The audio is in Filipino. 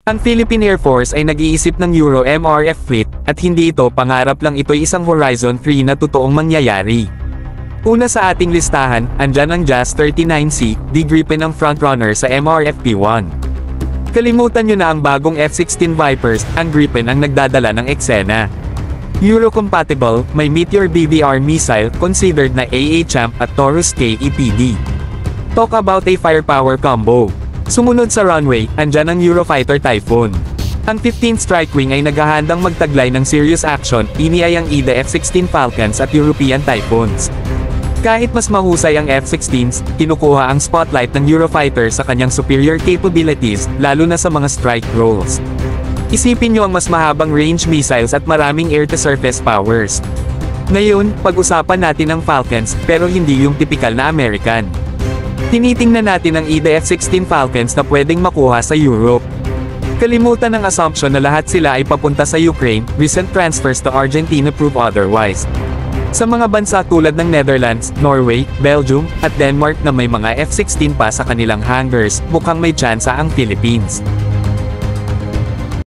Ang Philippine Air Force ay nag-iisip ng Euro MRF fleet, at hindi ito pangarap lang, ito'y isang Horizon 3 na totoong mangyayari. Una sa ating listahan, andyan ang JAS-39C, di Gripen ang frontrunner sa MRF P1. Kalimutan nyo na ang bagong F-16 Vipers, ang Gripen ang nagdadala ng eksena. Euro-compatible, may Meteor BVR missile, considered na AA Champ at Taurus K EPD. Talk about a firepower combo. Sumunod sa runway, andyan ang Eurofighter Typhoon. Ang 15th Strike Wing ay naghahandang magtaglay ng serious action, ini ay ang EDA F-16 Falcons at European Typhoons. Kahit mas mahusay ang F-16s, kinukuha ang spotlight ng Eurofighter sa kanyang superior capabilities, lalo na sa mga strike roles. Isipin nyo ang mas mahabang range missiles at maraming air-to-surface powers. Ngayon, pag-usapan natin ang Falcons, pero hindi yung tipikal na American. Tinitingnan natin ang EDA F-16 Falcons na pwedeng makuha sa Europe. Kalimutan ang assumption na lahat sila ay papunta sa Ukraine, recent transfers to Argentina prove otherwise. Sa mga bansa tulad ng Netherlands, Norway, Belgium, at Denmark na may mga F-16 pa sa kanilang hangars, mukhang may tsansa ang Philippines.